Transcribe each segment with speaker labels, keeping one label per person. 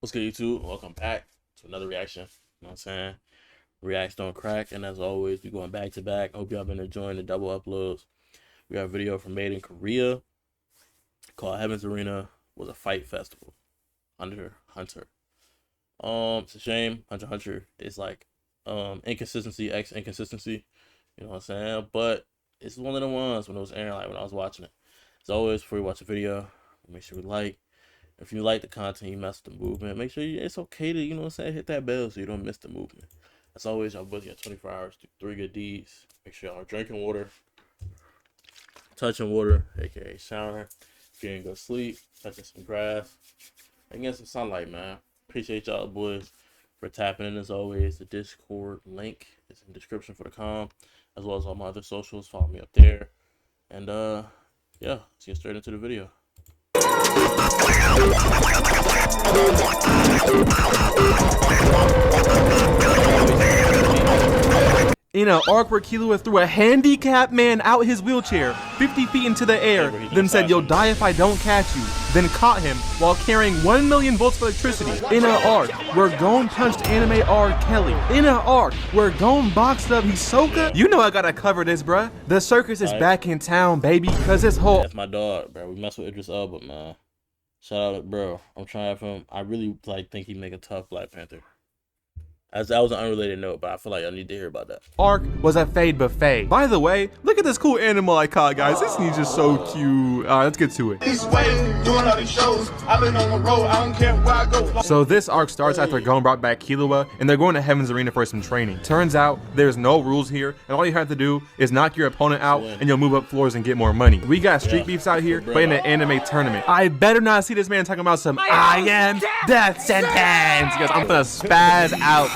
Speaker 1: What's good, YouTube? Welcome back to another reaction. You know what I'm saying? Reacts don't crack, and as always, we going back to back. Hope y'all been enjoying the double uploads. We got a video from Made in Korea called Heaven's Arena was a fight festival. Hunter. It's a shame. Hunter is like inconsistency, X inconsistency. You know what I'm saying? But it's one of the ones when it was airing, like when I was watching it. As always, before you watch the video, make sure we like. If you like the content, you mess with the movement, make sure it's okay to, you know what I'm saying, hit that bell so you don't miss the movement. As always, y'all busy at 24 hours, do 3 good deeds. Make sure y'all are drinking water, touching water, aka showering. If you ain't go sleep, touching some grass, and getting some sunlight, man. Appreciate y'all boys for tapping in as always. The Discord link is in the description for the as well as all my other socials. Follow me up there. And yeah, let's get straight into the video.
Speaker 2: In an arc where Killua threw a handicapped man out his wheelchair 50 feet into the air, then said, "You'll die if I don't catch you," then caught him while carrying 1 million volts of electricity. In an arc where Gon punched anime R. Kelly. In an arc where Gon boxed up Hisoka. You know I gotta cover this, bruh. The circus is back in town, baby, cause this whole—
Speaker 1: That's my dog, bro. We mess with Idris Elba, man. Shout out, bro. I'm trying for him. I really think he'd make a tough Black Panther. As that was an unrelated note, but I feel like I need to hear about that.
Speaker 2: Arc was a fade buffet. By the way, look at this cool animal I caught, guys. This thing's just so cute. All right, let's get to it. So this arc starts after Gon brought back Killua, and they're going to Heaven's Arena for some training. Turns out there's no rules here, and all you have to do is knock your opponent out, and you'll move up floors and get more money. We got street beefs out here, but in an anime tournament. I better not see this man talking about some "I am death sentence," because I'm gonna spaz out.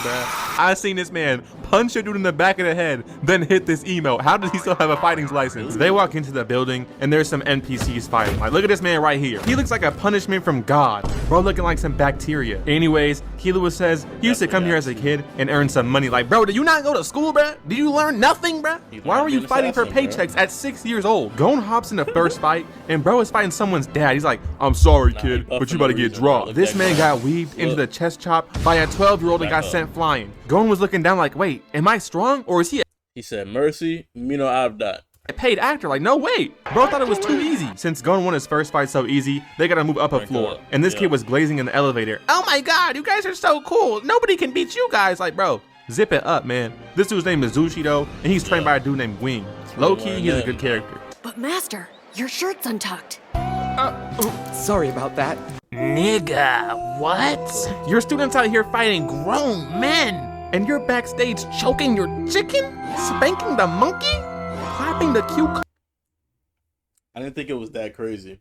Speaker 2: I seen this man punch a dude in the back of the head, then hit this emote. How does he still have a fighting license? They walk into the building, and there's some NPCs fighting. Like, look at this man right here. He looks like a punishment from God. Bro looking like some bacteria. Anyways, Killua says he used to come here as a kid and earn some money. Like, bro, did you not go to school, bruh? Did you learn nothing, bruh? Why were you fighting for paychecks at 6 years old? Gon hops in the first fight, and bro is fighting someone's dad. He's like, "I'm sorry, kid, but you about to get dropped." This man got weaved into the chest chop by a 12-year-old and got sent flying. Gon was looking down like, wait, am I strong or is he
Speaker 1: He said, "Mercy, Mino Abdat."
Speaker 2: a paid actor? Like, no way. Bro thought it was too easy. Since Gon won his first fight so easy, they gotta move up a floor. And this kid was glazing in the elevator. "Oh my god, you guys are so cool. Nobody can beat you guys." Like, bro, zip it up, man. This dude's name is Zushi though, and he's trained by a dude named Wing. Low-key, he's a good character.
Speaker 3: But Master, your shirt's untucked.
Speaker 4: Sorry about that.
Speaker 2: Nigga, what? Your students out here fighting grown men, and you're backstage choking your chicken, spanking the monkey, clapping the cucumber.
Speaker 1: I didn't think it was that crazy.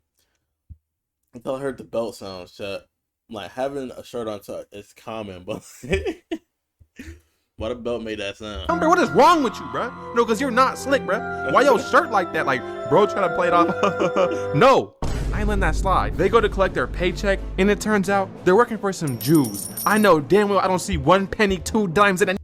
Speaker 1: Until I heard the belt sounds, chat. Like, having a shirt on tuck is common, but why the belt made that sound?
Speaker 2: What is wrong with you, bruh? No, cause you're not slick, bruh. Why your shirt like that? Like, bro trying to play it off. No, I ain't letting that slide. They go to collect their paycheck, and it turns out they're working for some Jews. I know damn well I don't see 1 penny, 2 dimes, and a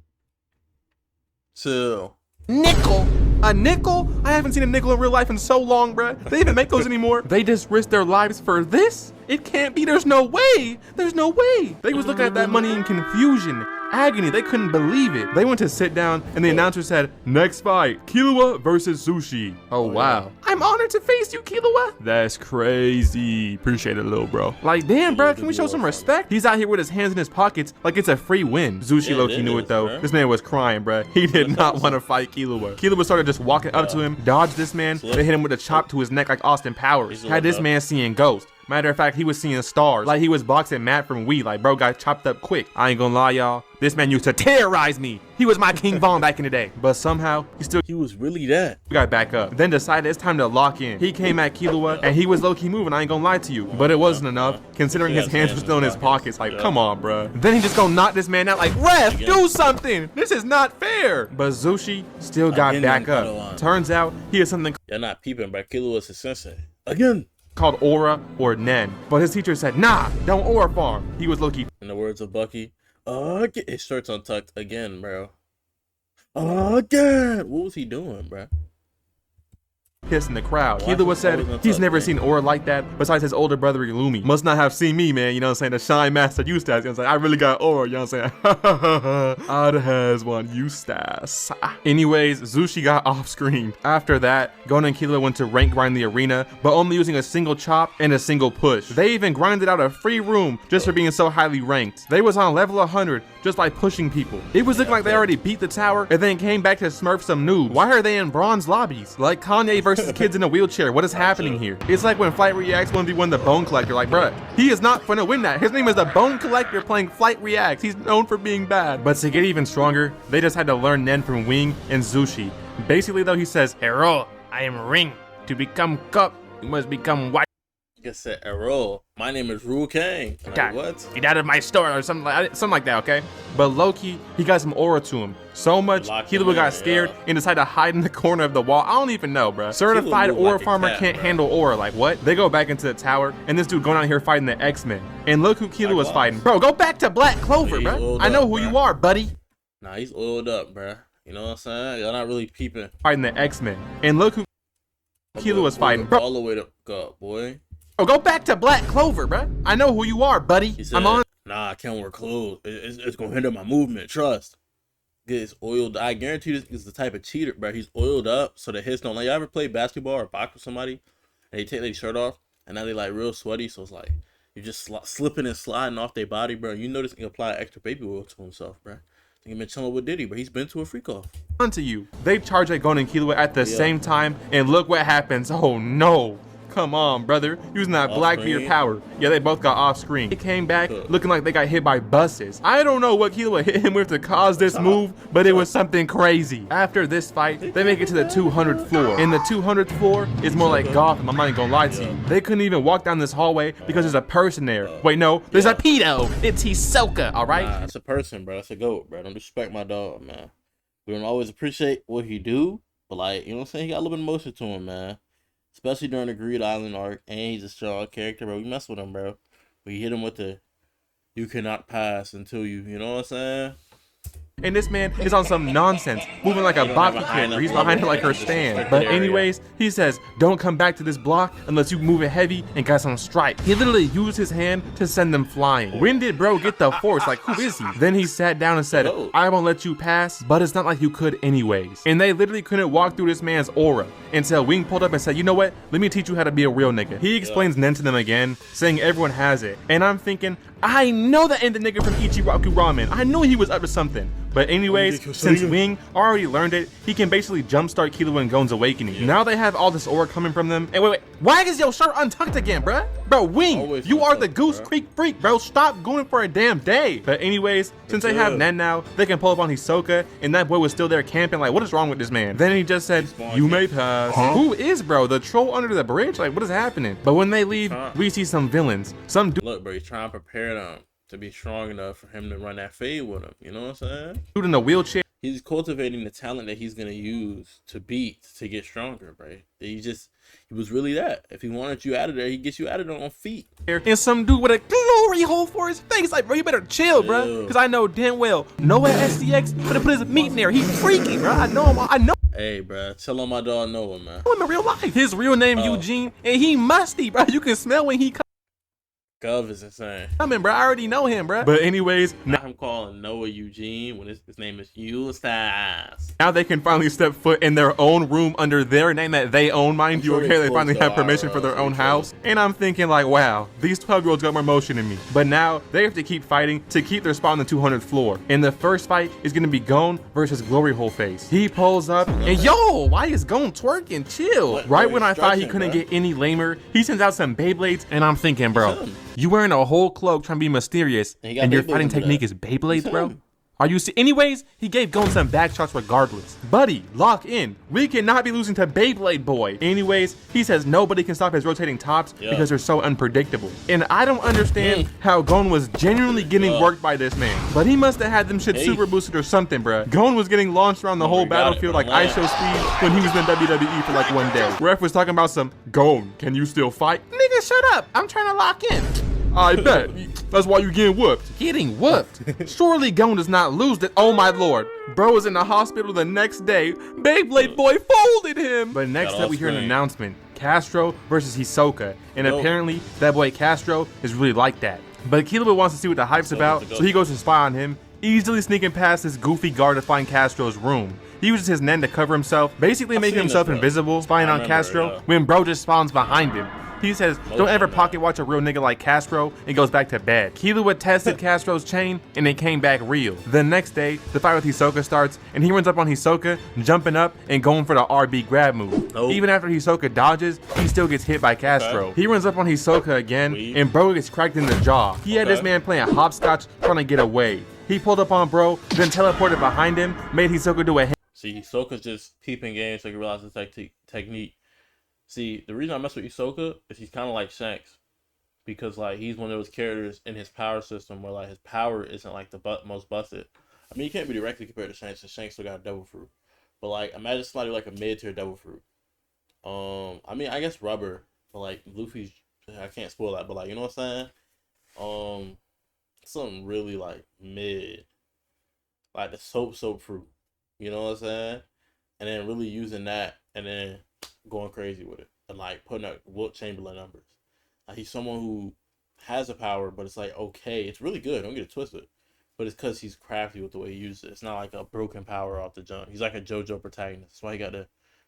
Speaker 1: Chill.
Speaker 2: nickel. A nickel? I haven't seen a nickel in real life in so long, bruh. They even make those anymore. They just risk their lives for this? It can't be. There's no way. There's no way. They was looking at that money in confusion, agony. They couldn't believe it. They went to sit down, and the announcer said, "Next fight, Killua versus Zushi." Oh, wow. I'm honored to face you, Killua. That's crazy. Appreciate it, little bro. Like, damn, bro, can we show some respect? He's out here with his hands in his pockets like it's a free win. Zushi low-key knew it, though.
Speaker 1: Bro.
Speaker 2: This man was crying, bro. He did not want to fight Killua. Killua started just walking up to him, dodged this man, then hit him with a chop to his neck like Austin Powers. Had this man seeing ghosts. Matter of fact, he was seeing stars. Like he was boxing Matt from Wii. Like, bro got chopped up quick. I ain't gonna lie, y'all. This man used to terrorize me. He was my King Von back in the day. But somehow,
Speaker 1: He was really that.
Speaker 2: got back up. Then decided it's time to lock in. He came at Killua, and he was low-key moving, I ain't gonna lie to you. But it wasn't enough, considering his hands were still in his pockets. Like, come on, bruh. Then he just gonna knock this man out like, "Ref, do something. This is not fair." But Zushi still got back up. Turns out, he has something
Speaker 1: You're not peeping, bro. Killua was his sensei. Again.
Speaker 2: called aura or nen. But his teacher said, "Nah, don't aura farm." He was low-key.
Speaker 1: In the words of Bucky, his shirt's untucked again, bro. Again. What was he doing, bro?
Speaker 2: Kiss in the crowd.
Speaker 1: Well,
Speaker 2: Killua
Speaker 1: I
Speaker 2: said
Speaker 1: was gonna
Speaker 2: he's
Speaker 1: talk,
Speaker 2: never
Speaker 1: man.
Speaker 2: seen aura like that besides his older brother Illumi. Must not have seen me, man. You know what I'm saying? The Shine Master Eustace. You know what I'm saying? I really got aura. You know what I'm saying? Odd has one Eustace. Anyways, Zushi got off screen. After that, Gon and Killua went to rank grind the arena, but only using a single chop and a single push. They even grinded out a free room just for being so highly ranked. They was on level 100 just by pushing people. It was looking like they already beat the tower and then came back to smurf some noobs. Why are they in bronze lobbies? Like Kanye versus kids in a wheelchair. What is happening here? It's like when Flight Reacts 1v1 the Bone Collector. Like, bruh, he is not gonna win that. His name is the Bone Collector playing Flight Reacts. He's known for being bad. But to get even stronger, they just had to learn Nen from Wing and Zushi. Basically though, he says, "Hero, I am Ring. To become Cup, you must become white."
Speaker 1: I said, Errol, my name is Rue Kang. Like, what?
Speaker 2: Get out of my store or something like that, okay? But Loki, he got some aura to him. So much,
Speaker 1: Locked him
Speaker 2: Killua got
Speaker 1: in,
Speaker 2: scared
Speaker 1: yeah.
Speaker 2: and decided to hide in the corner of the wall. I don't even know, bruh. Certified
Speaker 1: moved
Speaker 2: aura
Speaker 1: like a
Speaker 2: farmer
Speaker 1: cat,
Speaker 2: can't
Speaker 1: bruh.
Speaker 2: handle aura. Like, what? They go back into the tower, and this dude going out here fighting the X-Men. And look who Killua was
Speaker 1: boss.
Speaker 2: fighting. Bro, go back to Black Clover,
Speaker 1: He's
Speaker 2: bruh.
Speaker 1: oiled
Speaker 2: I know
Speaker 1: up,
Speaker 2: who
Speaker 1: bruh.
Speaker 2: you are, buddy.
Speaker 1: Nah, he's oiled up, bruh. You know what I'm saying? Y'all not really peeping.
Speaker 2: Fighting the X-Men. And look who Killua was fighting. Bro,
Speaker 1: All the way to up, boy.
Speaker 2: go back to Black Clover, bruh. I know who you are, buddy.
Speaker 1: He said,
Speaker 2: I'm on.
Speaker 1: nah, I can't wear clothes. It's gonna hinder my movement. Trust. Gets oiled. I guarantee this is the type of cheater, bro. He's oiled up so the hits don't. Like, you ever play basketball or box with somebody and they take their shirt off and now they like real sweaty, so it's like you're just slipping and sliding off their body, bro. You know this can apply extra baby oil to himself, bro. He been chilling with Diddy, but he's been to a freak off.
Speaker 2: Onto you. They charge at Gon and Killua at the
Speaker 1: Yeah.
Speaker 2: same time, and look what happens. Oh no. Come on, brother. Using that
Speaker 1: Off
Speaker 2: Blackbeard
Speaker 1: screen.
Speaker 2: power. Yeah, they both got off screen. They came back looking like they got hit by buses. I don't know what Killua hit him with to cause this move, but it was something crazy. After this fight, they make it to the 200th floor. And the 200th floor is more like Gotham. I'm not even gonna lie to you. They couldn't even walk down this hallway because there's a person there. Wait, no, there's a pedo. It's Hisoka, alright?
Speaker 1: Nah, it's a person, bro. That's a goat, bro. Don't disrespect my dog, man. We don't always appreciate what he do, but like, you know what I'm saying? He got a little bit of emotion to him, man. Especially during the Greed Island arc, and he's a strong character, bro. We mess with him, bro. We hit him with the "you cannot pass until you know what I'm saying?"
Speaker 2: And this man is on some nonsense, moving like a Baki character. He's behind her like her stand. But anyways, he says, don't come back to this block unless you move it heavy and got some strike. He literally used his hand to send them flying. When did bro get the force? Like, who is he? Then he sat down and said, I won't let you pass, but it's not like you could anyways. And they literally couldn't walk through this man's aura until Wing pulled up and said, you know what? Let me teach you how to be a real nigga. He explains Nen to them again, saying everyone has it. And I'm thinking, I know that ain't the nigga from Ichiraku Ramen. I knew he was up to something. But anyways, since Wing already learned it, he can basically jumpstart Killua and Gon's awakening. Now they have all this aura coming from them. And wait, why is your shirt untucked again, bruh? Bro, Wing,
Speaker 1: Always
Speaker 2: you are the
Speaker 1: untucked,
Speaker 2: Goose
Speaker 1: bruh.
Speaker 2: Creek freak, bro. Stop going for a damn day. But anyways, since they have Nen now, they can pull up on Hisoka, and that boy was still there camping. Like, what is wrong with this man? Then he just said, you may pass. Who is bro? The troll under the bridge? Like, what is happening? But when they leave, we see some villains. Some
Speaker 1: Look, bro, he's trying to prepare them to be strong enough for him to run that fade with him. You know what I'm saying?
Speaker 2: dude in a wheelchair.
Speaker 1: He's cultivating the talent that he's gonna use to beat to get stronger, bro. He was really that. If he wanted you out of there, he gets you out of there on feet.
Speaker 2: And some dude with a glory hole for his face. Like, bro, you better chill, bro.
Speaker 1: Chill.
Speaker 2: Because I know damn well Noah SDX better put his meat in there. He's freaky, bro. I know him. I know
Speaker 1: Hey, bro, tell him my dog Noah, man.
Speaker 2: him in real life. His real name Eugene, and he musty, bro. You can smell when he
Speaker 1: Gov is insane.
Speaker 2: coming, bro. I already know him, bro. But anyways,
Speaker 1: Not him calling Noah Eugene when his name is Eustace.
Speaker 2: now they can finally step foot in their own room under their name that they own, mind you.
Speaker 1: sure
Speaker 2: Okay,
Speaker 1: they
Speaker 2: they finally
Speaker 1: close
Speaker 2: have
Speaker 1: the
Speaker 2: permission
Speaker 1: IRL,
Speaker 2: for their
Speaker 1: so
Speaker 2: own
Speaker 1: they
Speaker 2: house. And I'm thinking like, wow, these 12-year-olds got more motion than me. But now they have to keep fighting to keep their spot on the 200th floor. And the first fight is gonna be Gon versus Glory Hole Face. He pulls up and yo, why is Gon twerking? Chill.
Speaker 1: What?
Speaker 2: Right
Speaker 1: Bro,
Speaker 2: when I
Speaker 1: he's
Speaker 2: thought he
Speaker 1: stretching,
Speaker 2: couldn't
Speaker 1: bro.
Speaker 2: get any lamer, he sends out some Beyblades, and I'm thinking, bro,
Speaker 1: him.
Speaker 2: you wearing a whole cloak trying to be mysterious,
Speaker 1: And he got
Speaker 2: and your
Speaker 1: Beyblades
Speaker 2: fighting
Speaker 1: under that.
Speaker 2: technique is Beyblades,
Speaker 1: He's
Speaker 2: bro?
Speaker 1: him.
Speaker 2: Are you anyways, he gave Gon some back shots regardless. Buddy, lock in. We cannot be losing to Beyblade Boy. Anyways, he says nobody can stop his rotating tops because they're so unpredictable. And I don't understand how Gon was genuinely getting worked by this man. But he must have had them shit super boosted or something, bruh. Gon was getting launched around the whole
Speaker 1: got it,
Speaker 2: battlefield
Speaker 1: bro.
Speaker 2: like ISO speed when he was in WWE for like one day. Ref was talking about some, Gon, can you still fight? Nigga, shut up. I'm trying to lock in. I bet. That's why you getting whooped. Getting whooped? Surely Gon does not lose that. Oh my lord. Bro is in the hospital the next day. Beyblade boy folded him. But next up we hear an announcement. Castro versus Hisoka. And apparently that boy Castro is really like that. But Killua wants to see what the hype's about, so he goes to spy on him, easily sneaking past his goofy guard to find Castro's room. He uses his Nen to cover himself, basically making himself invisible, spying on Castro, when bro just spawns behind him. He says, don't ever pocket watch a real nigga like Castro, and goes back to bed. Killua tested Castro's chain, and it came back real. The next day, the fight with Hisoka starts, and he runs up on Hisoka, jumping up and going for the RB grab move. Even after Hisoka dodges, he still gets hit by Castro. He runs up on Hisoka again, and bro gets cracked in the jaw. He had this man playing hopscotch, trying to get away. He pulled up on bro, then teleported behind him, made Hisoka do a hit.
Speaker 1: See, Hisoka's just peeping games so he can realize the technique. See, the reason I mess with Hisoka is he's kind of like Shanks. Because, like, he's one of those characters in his power system where, like, his power isn't, like, the most busted. I mean, he can't be directly compared to Shanks, and Shanks still got a Devil Fruit. But, like, imagine somebody like a mid-tier Devil Fruit. I mean, I guess Rubber. But, like, Luffy's... I can't spoil that, but, like, you know what I'm saying? Something really, like, mid. Like, the soap fruit. You know what I'm saying? And then really using that, and then going crazy with it, and like putting up Wilt Chamberlain numbers. Like, he's someone who has a power, but it's like, okay, it's really good. Don't get it twisted, but it's because he's crafty with the way he uses it. It's not like a broken power off the jump. He's like a JoJo protagonist. That's why he got the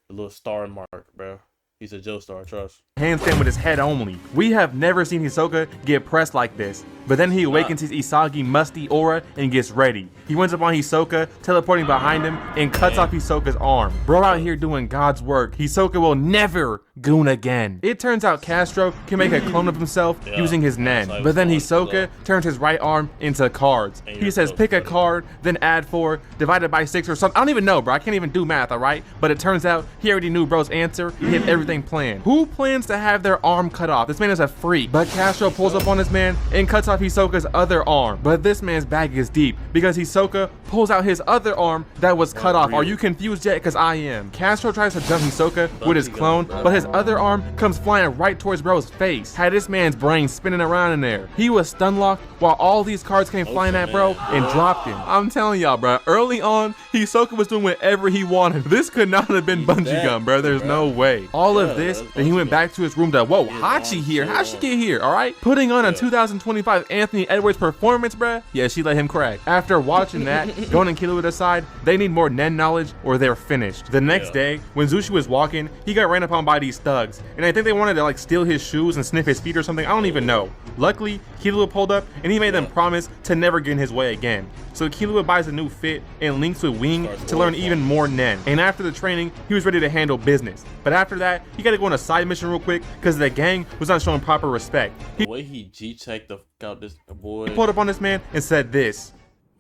Speaker 1: little star mark, bro. He's a Joestar, trust.
Speaker 2: Handstand with his head only. We have never seen Hisoka get pressed like this. But then he awakens his Isagi musty aura and gets ready. He runs up on Hisoka, teleporting behind him, and cuts off Hisoka's arm. Bro out here doing God's work. Hisoka will never goon again. It turns out Castro can make a clone of himself using his Nen. But then Hisoka turns his right arm into cards. He says pick a card, then add 4, divided by 6 or something. I don't even know, bro. I can't even do math, alright? But it turns out he already knew bro's answer. He had everything planned. Who plans to have their arm cut off? This man is a freak. But Castro pulls up on this man and cuts off Hisoka's other arm. But this man's bag is deep because Hisoka pulls out his other arm that was cut off. Are you confused yet? Because I am. Castro tries to jump Hisoka with his clone, but his other arm comes flying right towards bro's face. Had this man's brain spinning around in there. He was stun locked while all these cards came flying at bro and dropped him. I'm telling y'all, bro, early on, Hisoka was doing whatever he wanted. This could not have been bungee gum, bro. There's no way. All of this, then he went back to his room to, whoa, Hachi here. How'd she get here? All right. Putting on a 2025 Anthony Edwards performance, bruh. Yeah, she let him crack. After watching that, Gon and Killua decide they need more Nen knowledge or they're finished. The next day, when Zushi was walking, he got ran upon by these thugs. And I think they wanted to like steal his shoes and sniff his feet or something. I don't even know. Luckily, Killua pulled up and he made them promise to never get in his way again. So Killua buys a new fit and links with Wing to learn even more Nen. And after the training, he was ready to handle business. But after that, he got to go on a side mission real quick because the gang was not showing proper respect.
Speaker 1: The way he G-checked out this boy.
Speaker 2: He pulled up on this man and said this.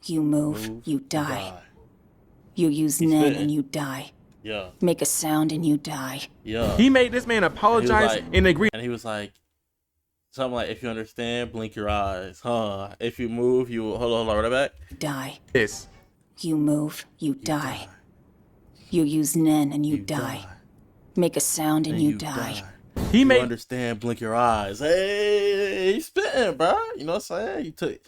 Speaker 3: You move, you die. You use Nen and you die.
Speaker 1: Yeah.
Speaker 3: Make a sound and you die.
Speaker 1: Yeah.
Speaker 2: He made this man apologize and agree.
Speaker 1: And he was like, something like, if you understand, blink your eyes. Huh. If you move, you will... Hold on, right back.
Speaker 3: Die.
Speaker 2: This.
Speaker 3: You move, you die. You use Nen and you die. Make a sound and you die.
Speaker 2: He made...
Speaker 1: You understand, blink your eyes. Hey, he's spitting, bro. You know what I'm saying? He took...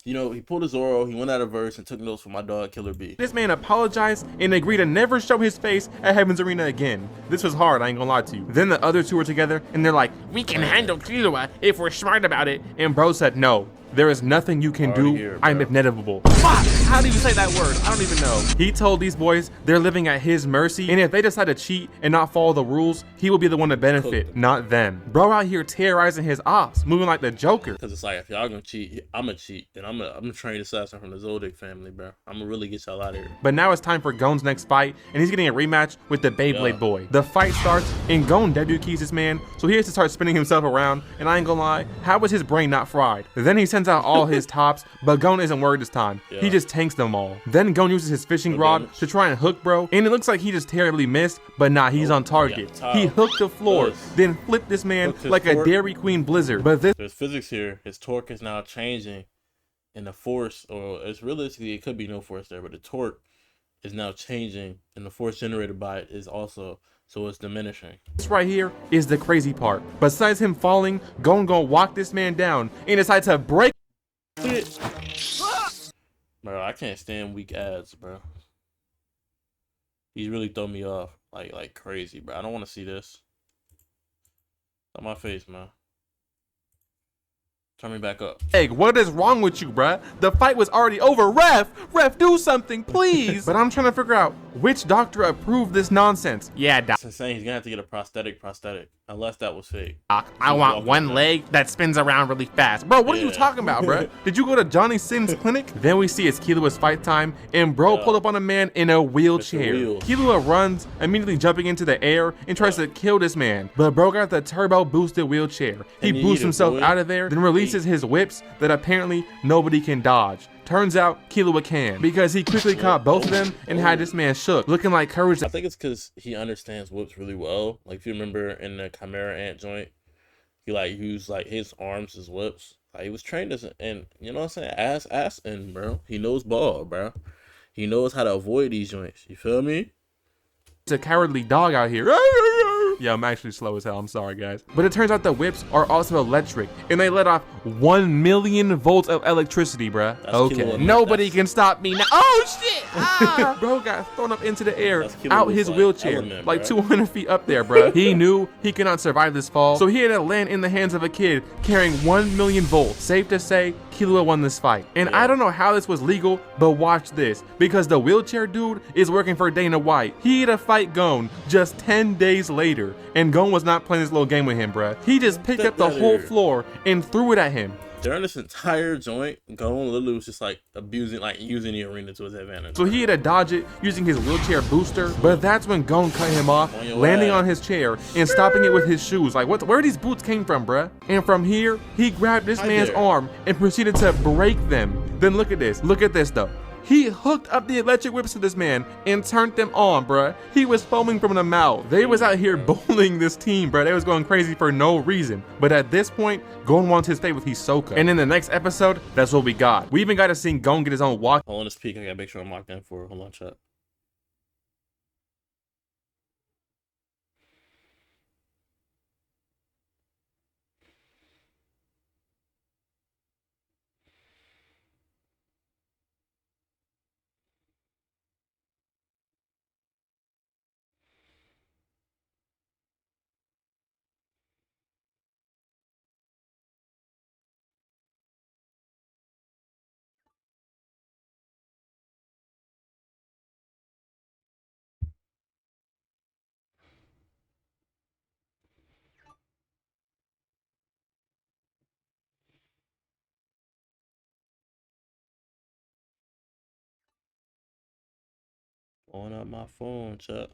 Speaker 1: You know, he pulled a Zoro, he went out of verse and took notes from my dog Killer B.
Speaker 2: This man apologized and agreed to never show his face at Heaven's Arena again. This was hard, I ain't gonna lie to you. Then the other two were together and they're like, we can handle Killua if we're smart about it. And bro said, no, there is nothing you can do. I'm inevitable. Fuck! How do you say that word? I don't even know. He told these boys they're living at his mercy, and if they decide to cheat and not follow the rules, he will be the one to benefit, not them. Bro out here terrorizing his ops, moving like the Joker.
Speaker 1: Cause it's like, if y'all gonna cheat, I'm gonna cheat, and I'm a trained assassin from the Zodiac family, bro. I'm gonna really get y'all out of here.
Speaker 2: But now it's time for Gon's next fight, and he's getting a rematch with the Beyblade boy. The fight starts, and Gon debut keys this man, so he has to start spinning himself around, and I ain't gonna lie, how was his brain not fried? Then he sends out all his tops, but Gon isn't worried this time. He just tanks them all. Then Gon uses his fishing rod to try and hook bro, and it looks like he just terribly missed, but nah, he's on target. He hooked the floor, then flipped this man like a Dairy Queen Blizzard. But
Speaker 1: there's physics here. His torque is now changing, and the force, or it's realistically, it could be no force there, but the torque is now changing, and the force generated by it is also So it's diminishing.
Speaker 2: This right here is the crazy part. Besides him falling, Gon gonna walk this man down and decide to break it.
Speaker 1: Bro, I can't stand weak ads, bro. He's really thrown me off like crazy, bro. I don't want to see this. On my face, man. Turn me back up.
Speaker 2: Egg, what is wrong with you, bruh? The fight was already over. Ref, do something, please. But I'm trying to figure out which doctor approved this nonsense. Yeah, doc.
Speaker 1: It's saying he's gonna have to get a prosthetic, unless that was fake.
Speaker 2: I want one leg that spins around really fast. Bro, what are you talking about, bruh? Did you go to Johnny Sin's clinic? Then we see it's Killua's fight time, and bro pulled up on a man in a wheelchair. Killua runs, immediately jumping into the air and tries to kill this man. But bro got the turbo boosted wheelchair. He boosts himself out of there, then releases his whips that apparently nobody can dodge. Turns out Killua can, because he quickly caught both of them and had this man shook, looking like courage.
Speaker 1: I think it's because he understands whips really well. Like if you remember in the Chimera Ant joint, he like used like his arms as whips. Like he was trained as, and you know what I'm saying, ass, and bro, he knows ball, bro. He knows how to avoid these joints. You feel me?
Speaker 2: It's a cowardly dog out here. Yeah, I'm actually slow as hell. I'm sorry, guys. But it turns out the whips are also electric, and they let off 1 million volts of electricity, bruh. Okay, nobody can stop me now. Oh, shit! Ah! Bro got thrown up into the air, out his wheelchair, like 200 feet up there, bruh. He knew he could not survive this fall, so he had to land in the hands of a kid carrying 1 million volts. Safe to say, Killua won this fight. And I don't know how this was legal, but watch this, because the wheelchair dude is working for Dana White. He had to fight Gon just 10 days later, and Gon was not playing this little game with him, bruh. He just picked up the whole floor and threw it at him.
Speaker 1: During this entire joint, Gon literally was just like using the arena to his advantage.
Speaker 2: So he had to dodge it using his wheelchair booster, but that's when Gon cut him off, landing on his chair and stopping it with his shoes. Like, where these boots came from, bruh? And from here, he grabbed this man's arm and proceeded to break them. Then look at this though. He hooked up the electric whips to this man and turned them on, bruh. He was foaming from the mouth. They was out here bullying this team, bruh. They was going crazy for no reason. But at this point, Gon wants his fate with Hisoka. And in the next episode, that's what we got. We even got to see Gon get his own walk.
Speaker 1: Hold on, this peak. I gotta make sure I'm locked in for it. Hold on, chat. On up my phone, chat.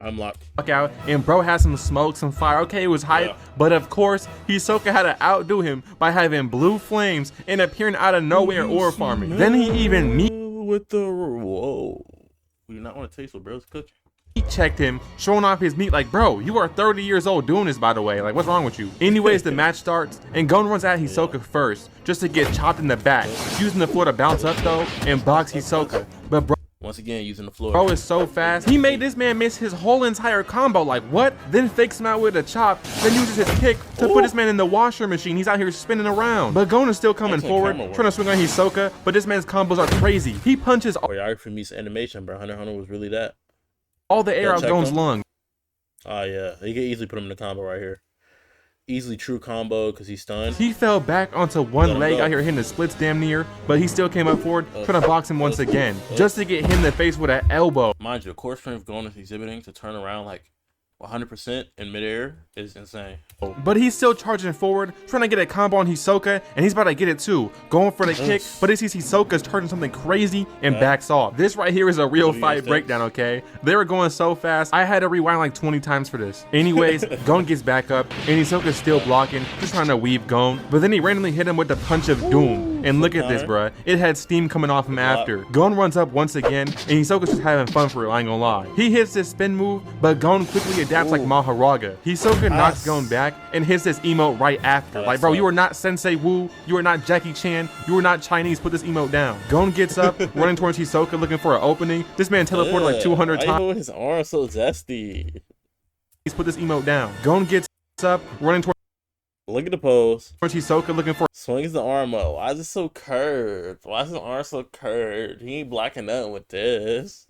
Speaker 1: I'm locked.
Speaker 2: Out, and bro had some smoke, some fire. Okay, it was hype, but of course, Hisoka had to outdo him by having blue flames and appearing out of nowhere ore farming. Then he even
Speaker 1: with the whoa. We do not want to taste what bro's cooking.
Speaker 2: He checked him, showing off his meat like, bro, you are 30 years old doing this, by the way. Like, what's wrong with you? Anyways, the match starts, and Gon runs at Hisoka first, just to get chopped in the back, using the floor to bounce up, though, and box Hisoka. But bro,
Speaker 1: once again, using the floor.
Speaker 2: Bro is so fast. He made this man miss his whole entire combo. Like, what? Then fakes him out with a chop, then uses his kick to put this man in the washer machine. He's out here spinning around. But Gon is still coming forward, trying to swing on Hisoka, but this man's combos are crazy. He punches
Speaker 1: choreography meets animation, bro. Hunter x Hunter was really that.
Speaker 2: All the air out Gon's lung.
Speaker 1: Oh yeah, he can easily put him in the combo right here. Easily true combo because he's stunned.
Speaker 2: He fell back onto one leg out here hitting the splits damn near, but he still came up forward, trying to box him once again, just to get hit in the face with an elbow.
Speaker 1: Mind you, the core strength Gon is exhibiting to turn around like 100% in midair is insane.
Speaker 2: But he's still charging forward, trying to get a combo on Hisoka, and he's about to get it too. Going for the kick, but he sees Hisoka's charging something crazy and backs off. This right here is a real fight breakdown, okay? They were going so fast, I had to rewind like 20 times for this. Anyways, Gon gets back up, and Hisoka's still blocking, just trying to weave Gon. But then he randomly hit him with the punch of doom. And look at this, bruh. It had steam coming off him after. Gon runs up once again, and Hisoka's just having fun for it, I ain't gonna lie. He hits this spin move, but Gon quickly adapts like Maharaga. Hisoka knocks Gon back and hits this emote right after. Like, bro, you are not Sensei Wu, you are not Jackie Chan, you are not Chinese, put this emote down. Gon gets up, running towards Hisoka looking for an opening. This man teleported like 200 times.
Speaker 1: His arm so zesty.
Speaker 2: He's put this emote down. Gon gets up, running towards
Speaker 1: Look at the pose.
Speaker 2: Hisoka looking for
Speaker 1: Swings the arm up. Why is it so curved? Why is his arm so curved? He ain't blocking nothing with this.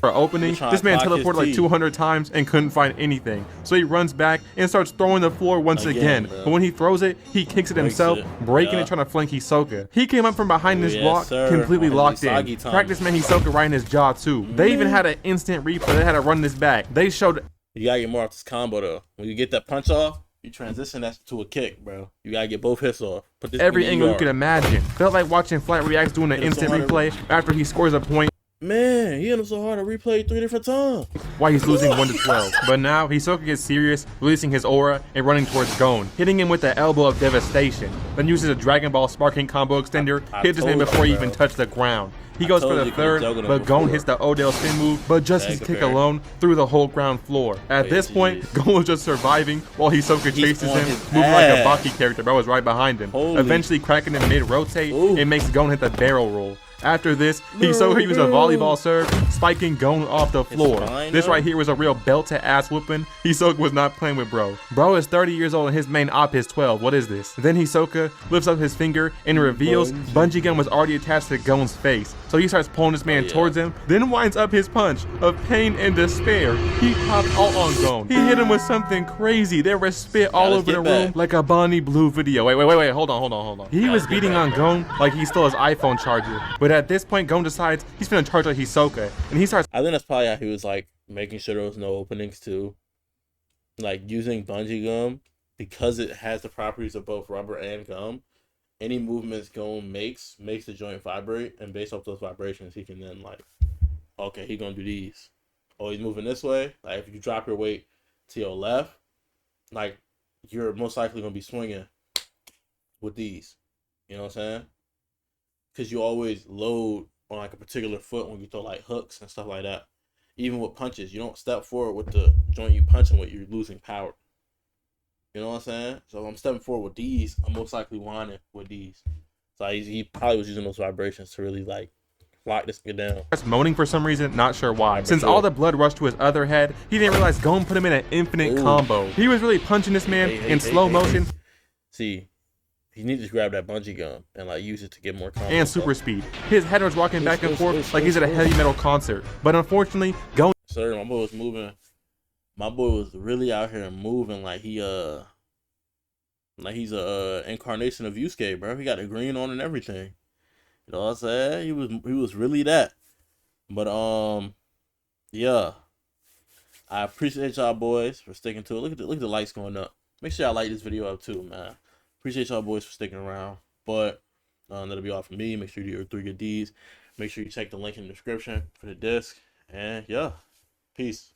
Speaker 2: for opening. This man teleported like 200 times and couldn't find anything. So he runs back and starts throwing the floor once again. But when he throws it, he kicks it himself, breaking it, trying to flank Hisoka. He came up from behind this block, completely locked in. Practice man Hisoka right in his jaw too. They even had an instant replay. They had to run this back. They showed.
Speaker 1: You gotta get more off this combo though. When you get that punch off, you transition that to a kick, bro. You gotta get both hits off. Put this
Speaker 2: every angle you can imagine. Felt like watching Flat Reacts doing an instant replay after he scores a point.
Speaker 1: Man, he hit him so hard to replay 3 different times.
Speaker 2: Why he's losing 1-12. But now Hisoka gets serious, releasing his aura and running towards Gon, hitting him with the elbow of devastation. Then uses a Dragon Ball sparking combo extender, hits his man before he even touched the ground. He goes for the third, but Gon hits the Odell spin move, but just his kick alone threw the whole ground floor. At this point, Gon was just surviving while Hisoka chases him, moving like a Baki character, but was right behind him. Eventually cracking him mid-rotate and makes Gon hit the barrel roll. After this, Hisoka used a volleyball serve, spiking Gon off the floor. This right here was a real belt to ass whooping. Hisoka was not playing with bro. Bro is 30 years old and his main op is 12. What is this? Then Hisoka lifts up his finger and reveals Bungee Gun was already attached to Gon's face. So he starts pulling this man towards him, then winds up his punch of pain and despair. He popped all on Gon. He hit him with something crazy. There was spit all over the room like a Bonnie Blue video. Wait, hold on. He was beating on Gon like he stole his iPhone charger. But at this point, Gon decides he's gonna charge like Hisoka, and he starts.
Speaker 1: I think that's probably how he was like making sure there was no openings too. Like using bungee gum because it has the properties of both rubber and gum. Any movements Gon makes the joint vibrate, and based off those vibrations, he can then like, okay, he gonna do these. Oh, he's moving this way. Like if you drop your weight to your left, like you're most likely gonna be swinging with these. You know what I'm saying? Because you always load on like a particular foot when you throw like hooks and stuff like that. Even with punches, you don't step forward with the joint you punching with, you're losing power. You know what I'm saying? So if I'm stepping forward with these, I'm most likely winding with these. So he probably was using those vibrations to really like lock this nigga down.
Speaker 2: Starts moaning for some reason, not sure why. Since all the blood rushed to his other head, he didn't realize Gon put him in an infinite combo. He was really punching this man in slow motion.
Speaker 1: See, he needs to grab that bungee gun and like use it to get more combo
Speaker 2: and super speed. His head was walking back and forth like he's at a heavy metal concert. But unfortunately, Gon.
Speaker 1: Sir, my boy was moving. My boy was really out here moving like he's a incarnation of Yusuke, bro. He got the green on and everything. You know what I'm saying? He was really that. But yeah. I appreciate y'all boys for sticking to it. Look at the lights going up. Make sure y'all like this video up too, man. Appreciate y'all boys for sticking around. But that'll be all from me. Make sure you do your 3 good deeds. Make sure you check the link in the description for the disc. And yeah, peace.